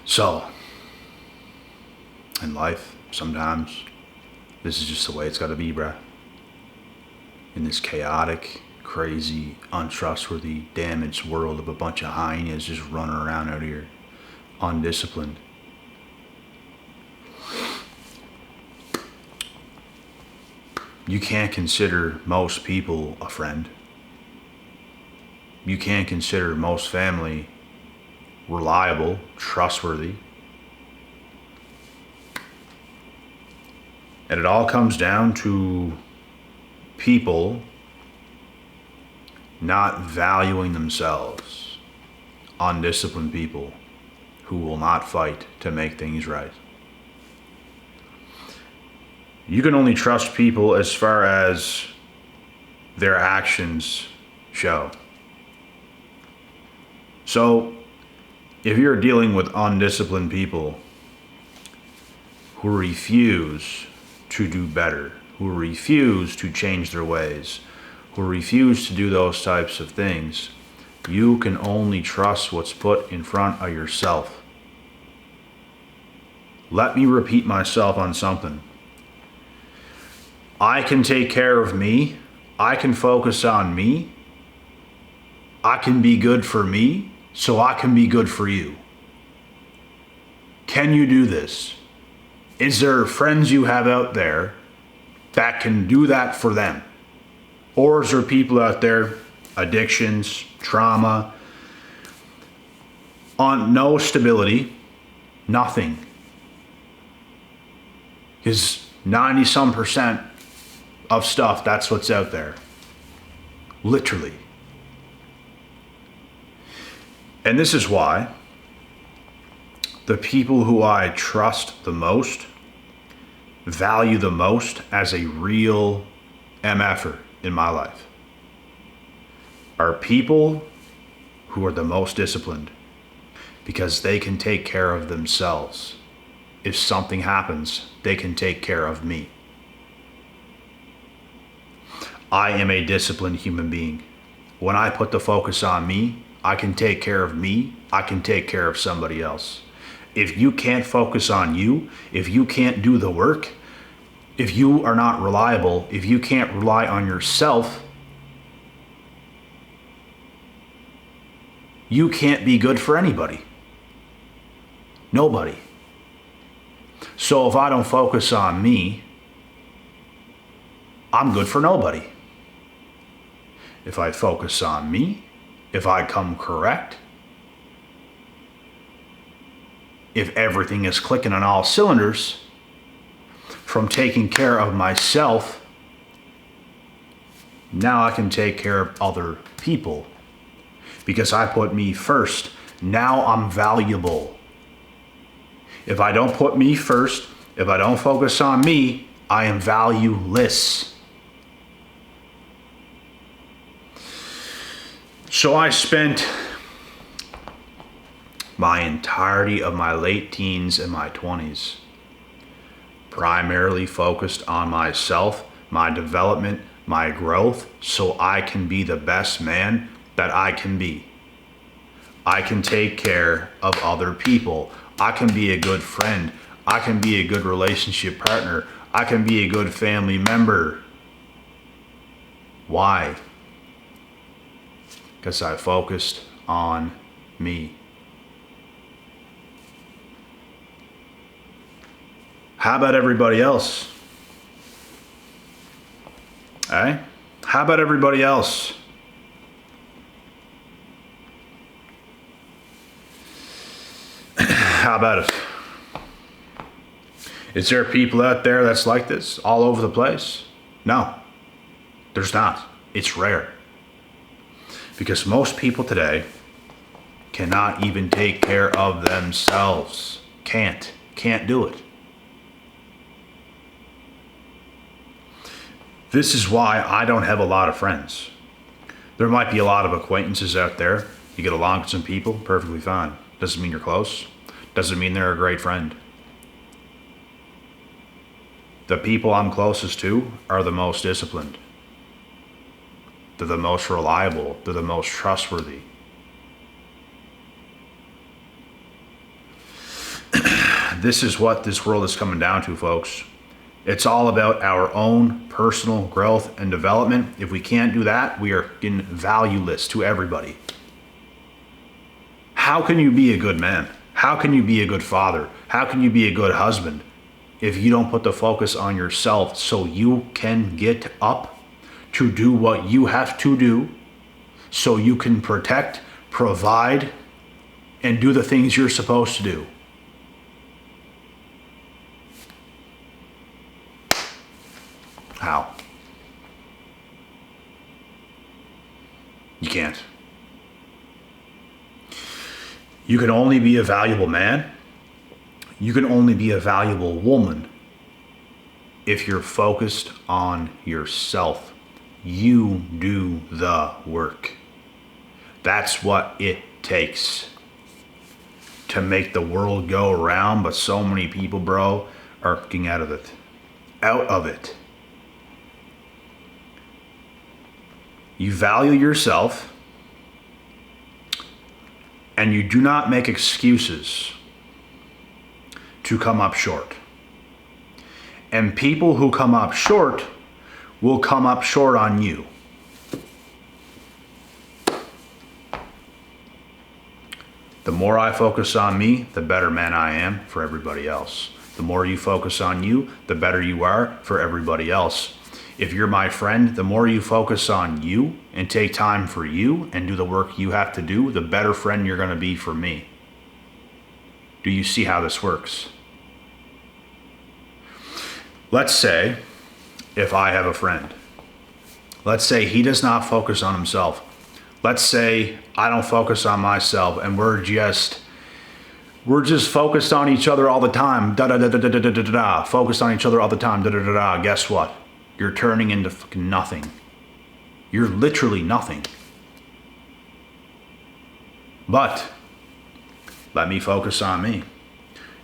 So, in life, sometimes this is just the way it's got to be, bruh. In this chaotic, crazy, untrustworthy, damaged world of a bunch of hyenas just running around out here, undisciplined. You can't consider most people a friend. You can't consider most family reliable, trustworthy. And it all comes down to people not valuing themselves, undisciplined people who will not fight to make things right. You can only trust people as far as their actions show. So, if you're dealing with undisciplined people who refuse to do better, who refuse to change their ways, who refuse to do those types of things, you can only trust what's put in front of yourself. Let me repeat myself on something. I can take care of me. I can focus on me. I can be good for me, so I can be good for you. Can you do this? Is there friends you have out there that can do that for them? Or is there people out there, addictions, trauma, on no stability, nothing? Because 90% of stuff, that's what's out there. Literally. And this is why the people who I trust the most, value the most as a real MFer in my life, are people who are the most disciplined, because they can take care of themselves. If something happens, they can take care of me. I am a disciplined human being. When I put the focus on me, I can take care of me. I can take care of somebody else. If you can't focus on you, if you can't do the work, if you are not reliable, if you can't rely on yourself, you can't be good for anybody. Nobody. So if I don't focus on me, I'm good for nobody. If I focus on me, if I come correct, if everything is clicking on all cylinders, from taking care of myself, now I can take care of other people. Because I put me first, now I'm valuable. If I don't put me first, if I don't focus on me, I am valueless. So I spent my entirety of my late teens and my 20s primarily focused on myself, my development, my growth, so I can be the best man that I can be. I can take care of other people. I can be a good friend. I can be a good relationship partner. I can be a good family member. Why? Because I focused on me. How about everybody else? Eh? How about everybody else? How about it? Is there people out there that's like this all over the place? No, there's not. It's rare. Because most people today cannot even take care of themselves. Can't do it. This is why I don't have a lot of friends. There might be a lot of acquaintances out there. You get along with some people, perfectly fine. Doesn't mean you're close. Doesn't mean they're a great friend. The people I'm closest to are the most disciplined. They're the most reliable. They're the most trustworthy. this is what this world is coming down to, folks. It's all about our own personal growth and development. If we can't do that, we are valueless to everybody. How can you be a good man? How can you be a good father? How can you be a good husband if you don't put the focus on yourself so you can get up to do what you have to do, so you can protect, provide, and do the things you're supposed to do? How? You can't. You can only be a valuable man. You can only be a valuable woman if you're focused on yourself. You do the work. That's what it takes to make the world go around, but so many people, bro, are getting out of it. Out of it. You value yourself, and you do not make excuses to come up short. And people who come up short will come up short on you. The more I focus on me, the better man I am for everybody else. The more you focus on you, the better you are for everybody else. If you're my friend, the more you focus on you and take time for you and do the work you have to do, the better friend you're going to be for me. Do you see how this works? Let's say if I have a friend, let's say he does not focus on himself. Let's say I don't focus on myself and we're just focused on each other all the time. Da da da da da da da da. Focused on each other all the time. Da da da da. Guess what? You're turning into fucking nothing. You're literally nothing. But let me focus on me.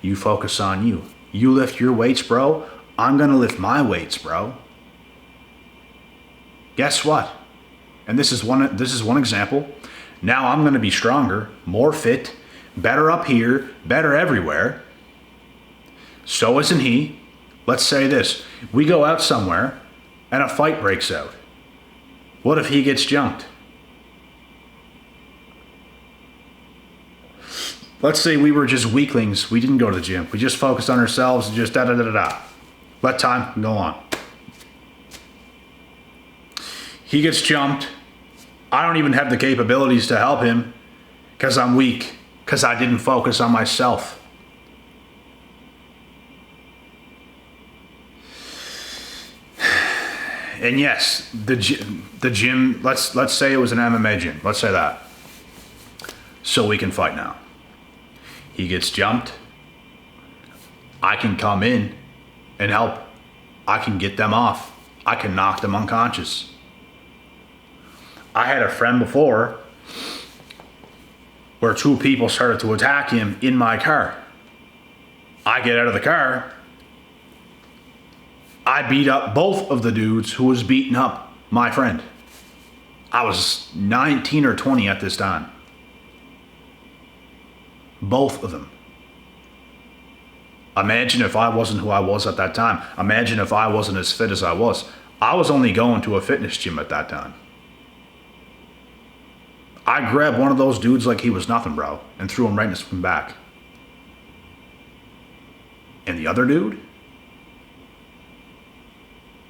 You focus on you. You lift your weights, bro. I'm gonna lift my weights, bro. Guess what? And this is one example. Now I'm gonna be stronger, more fit, better up here, better everywhere. So isn't he. Let's say this. We go out somewhere and a fight breaks out. What if he gets jumped? Let's say we were just weaklings. We didn't go to the gym. We just focused on ourselves and just da-da-da-da-da. Let time go on. He gets jumped. I don't even have the capabilities to help him because I'm weak, because I didn't focus on myself. And yes, the gym, let's say it was an MMA gym. Let's say that. So we can fight now. He gets jumped. I can come in and help. I can get them off. I can knock them unconscious. I had a friend before where two people started to attack him in my car. I get out of the car. I beat up both of the dudes who was beating up my friend. I was 19 or 20 at this time. Both of them. Imagine if I wasn't who I was at that time. Imagine if I wasn't as fit as I was. I was only going to a fitness gym at that time. I grabbed one of those dudes like he was nothing, bro, and threw him right in his back. And the other dude,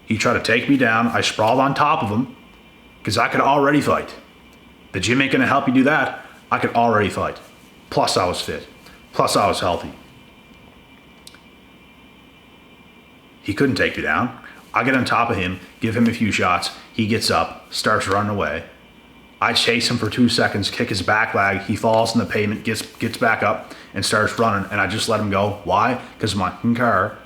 he tried to take me down. I sprawled on top of him because I could already fight. The gym ain't going to help you do that. I could already fight. Plus I was fit. Plus I was healthy. He couldn't take me down. I get on top of him, give him a few shots. He gets up, starts running away. I chase him for 2 seconds, kick his back leg. He falls in the pavement, gets back up, and starts running. And I just let him go. Why? Because my car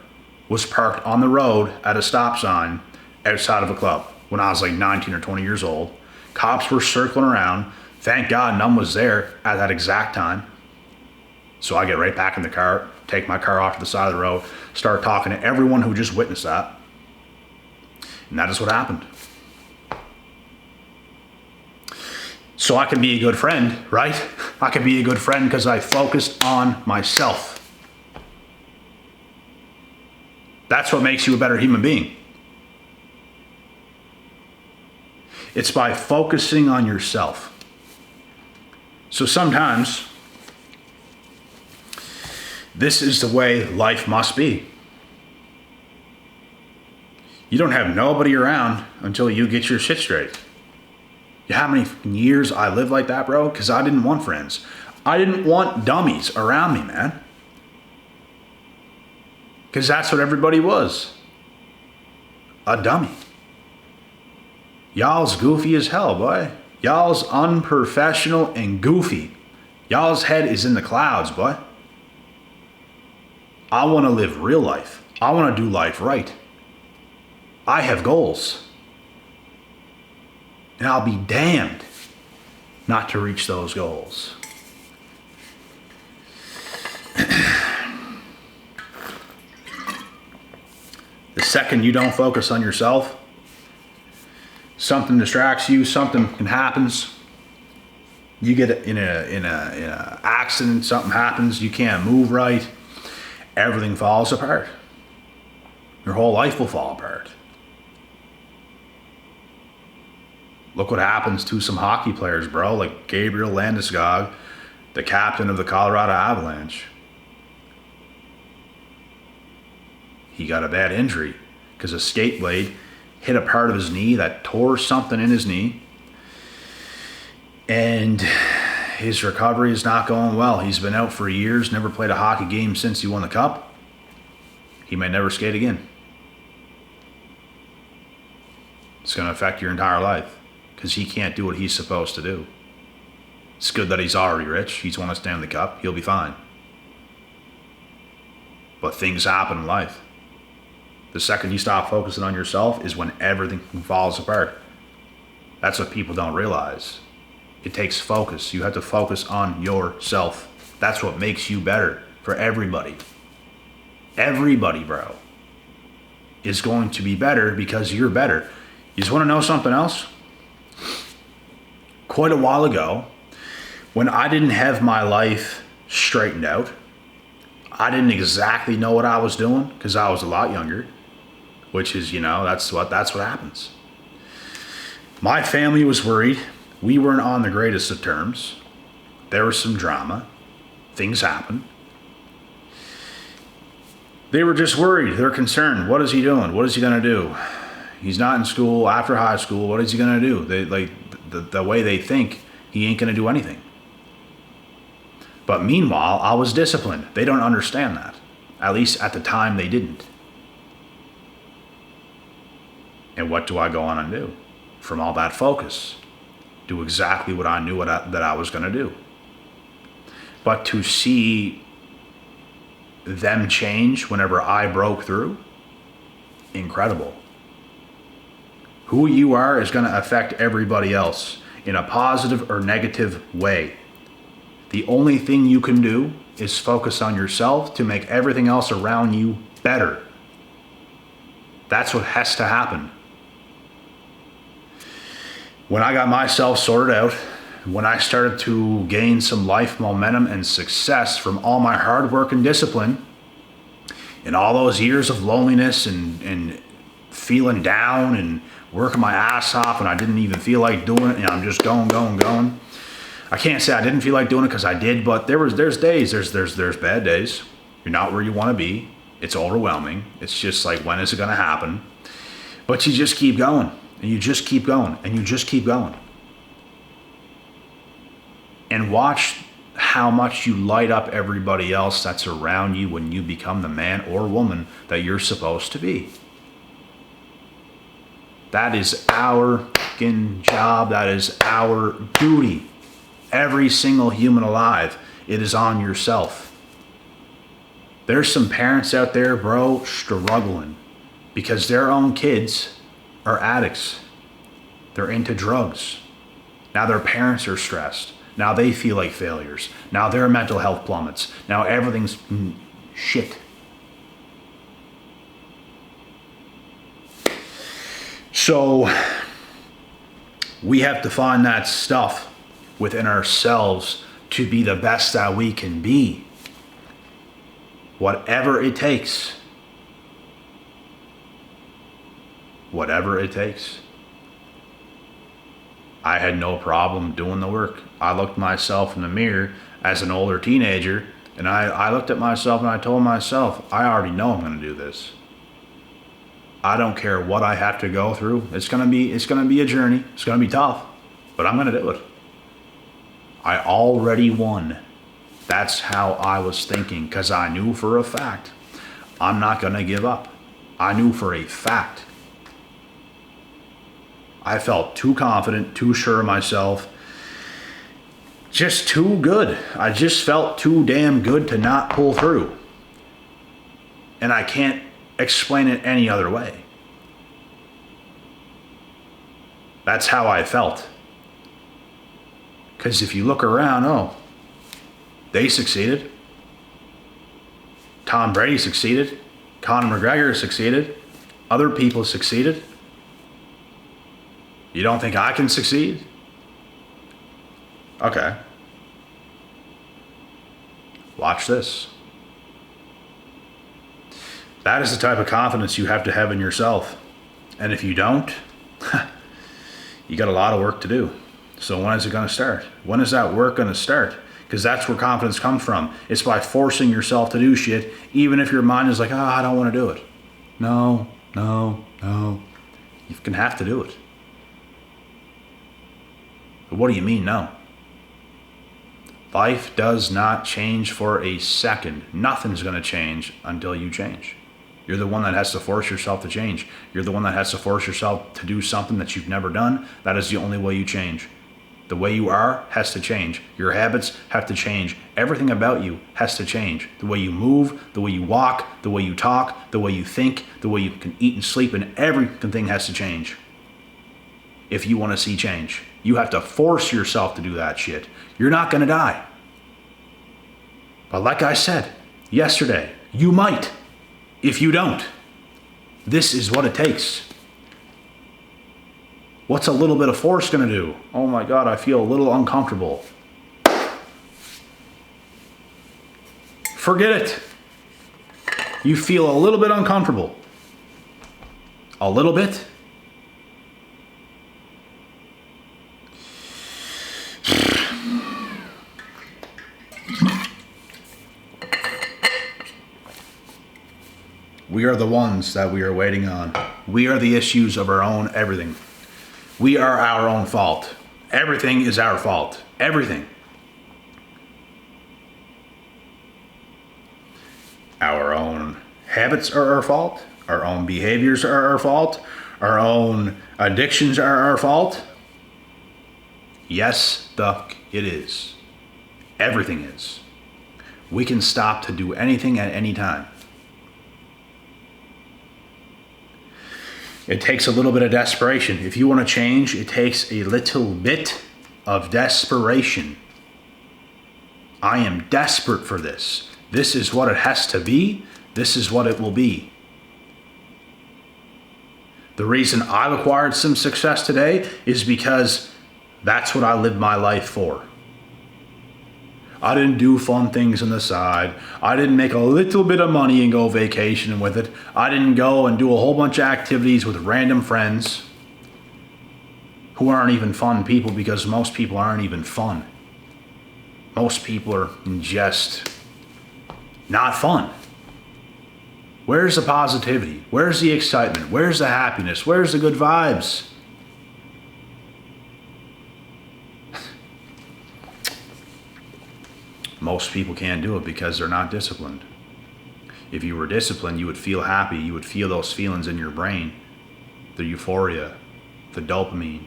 was parked on the road at a stop sign outside of a club when I was like 19 or 20 years old. Cops were circling around. Thank God none was there at that exact time. So I get right back in the car, take my car off to the side of the road, start talking to everyone who just witnessed that. And that is what happened. So I can be a good friend, right? I can be a good friend because I focused on myself. That's what makes you a better human being. It's by focusing on yourself. So sometimes, this is the way life must be. You don't have nobody around until you get your shit straight. You know how many years I lived like that, bro? Because I didn't want friends. I didn't want dummies around me, man. Because that's what everybody was. A dummy. Y'all's goofy as hell, boy. Y'all's unprofessional and goofy. Y'all's head is in the clouds, boy. I want to live real life. I want to do life right. I have goals. And I'll be damned not to reach those goals. The second you don't focus on yourself, something distracts you, something happens. You get in a accident, something happens, you can't move right, everything falls apart. Your whole life will fall apart. Look what happens to some hockey players, bro, like Gabriel Landeskog, the captain of the Colorado Avalanche. He got a bad injury because a skate blade hit a part of his knee that tore something in his knee. And his recovery is not going well. He's been out for years, never played a hockey game since he won the cup. He may never skate again. It's going to affect your entire life because he can't do what he's supposed to do. It's good that he's already rich. He's won a Stanley Cup. He'll be fine. But things happen in life. The second you stop focusing on yourself is when everything falls apart. That's what people don't realize. It takes focus. You have to focus on yourself. That's what makes you better for everybody. Everybody, bro, is going to be better because you're better. You just want to know something else? Quite a while ago, when I didn't have my life straightened out, I didn't exactly know what I was doing because I was a lot younger, which is, that's what happens. My family was worried. We weren't on the greatest of terms. There was some drama. Things happened. They were just worried. They're concerned. What is he doing? What is he going to do? He's not in school after high school. What is he going to do? The way they think, he ain't going to do anything. But meanwhile, I was disciplined. They don't understand that. At least at the time, they didn't. And what do I go on and do? From all that focus, do exactly what I knew that I was going to do. But to see them change whenever I broke through, incredible. Who you are is going to affect everybody else in a positive or negative way. The only thing you can do is focus on yourself to make everything else around you better. That's what has to happen. When I got myself sorted out, when I started to gain some life momentum and success from all my hard work and discipline, and all those years of loneliness and feeling down and working my ass off and I didn't even feel like doing it, and I'm just going. I can't say I didn't feel like doing it because I did, but there's days, there's bad days. You're not where you want to be. It's overwhelming. It's just like, when is it going to happen? But you just keep going, and you just keep going, and you just keep going. And watch how much you light up everybody else that's around you when you become the man or woman that you're supposed to be. That is our fucking job. That is our duty. Every single human alive, it is on yourself. There's some parents out there, bro, struggling because their own kids are addicts. They're into drugs. Now their parents are stressed. Now they feel like failures. Now their mental health plummets. Now everything's shit. So we have to find that stuff within ourselves to be the best that we can be. Whatever it takes. whatever it takes. I had no problem doing the work. I looked myself in the mirror as an older teenager, and I looked at myself and I told myself, I already know I'm going to do this. I don't care what I have to go through. It's gonna be a journey. It's gonna be tough, but I'm gonna do it. I already won. That's how I was thinking, because I knew for a fact I'm not gonna give up. I knew for a fact. I felt too confident, too sure of myself, just too good. I just felt too damn good to not pull through. And I can't explain it any other way. That's how I felt. Because if you look around, oh, they succeeded. Tom Brady succeeded. Conor McGregor succeeded. Other people succeeded. You don't think I can succeed? Okay. Watch this. That is the type of confidence you have to have in yourself. And if you don't, you got a lot of work to do. So when is it going to start? When is that work going to start? Because that's where confidence comes from. It's by forcing yourself to do shit, even if your mind is like, oh, I don't want to do it. No. You can have to do it. But what do you mean, no? Life does not change for a second. Nothing's going to change until you change. You're the one that has to force yourself to change. You're the one that has to force yourself to do something that you've never done. That is the only way you change. The way you are has to change. Your habits have to change. Everything about you has to change. The way you move, the way you walk, the way you talk, the way you think, the way you can eat and sleep, and everything has to change. If you want to see change, you have to force yourself to do that shit. You're not going to die. But like I said yesterday, you might. If you don't, this is what it takes. What's a little bit of force going to do? Oh my God, I feel a little uncomfortable. Forget it. You feel a little bit uncomfortable. A little bit. We are the ones that we are waiting on. We are the issues of our own everything. We are our own fault. Everything is our fault. Everything. Our own habits are our fault. Our own behaviors are our fault. Our own addictions are our fault. Yes, Duck, it is. Everything is. We can stop to do anything at any time. It takes a little bit of desperation. If you want to change, it takes a little bit of desperation. I am desperate for this. This is what it has to be. This is what it will be. The reason I've acquired some success today is because that's what I lived my life for. I didn't do fun things on the side. I didn't make a little bit of money and go vacationing with it. I didn't go and do a whole bunch of activities with random friends who aren't even fun people, because most people aren't even fun. Most people are just not fun. Where's the positivity? Where's the excitement? Where's the happiness? Where's the good vibes? Most people can't do it because they're not disciplined. If you were disciplined, you would feel happy. You would feel those feelings in your brain. The euphoria, the dopamine.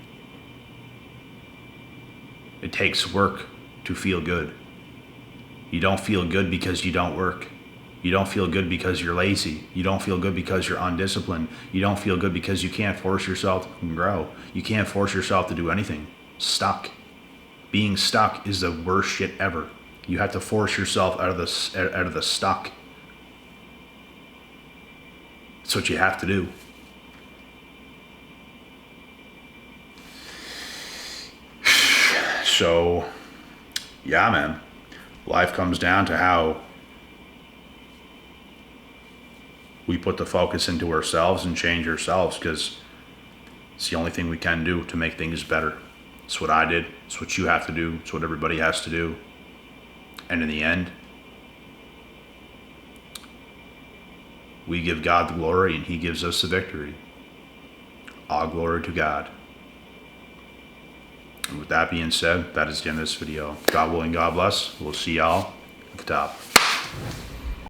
It takes work to feel good. You don't feel good because you don't work. You don't feel good because you're lazy. You don't feel good because you're undisciplined. You don't feel good because you can't force yourself to grow. You can't force yourself to do anything. Stuck. Being stuck is the worst shit ever. You have to force yourself out of the stuck. That's what you have to do. So, yeah, man. Life comes down to how we put the focus into ourselves and change ourselves, because It's the only thing we can do to make things better. It's what I did. It's what you have to do. It's what everybody has to do. And in the end, we give God the glory and He gives us the victory. All glory to God. And with that being said, that is the end of this video. God willing, God bless. We'll see y'all at the top.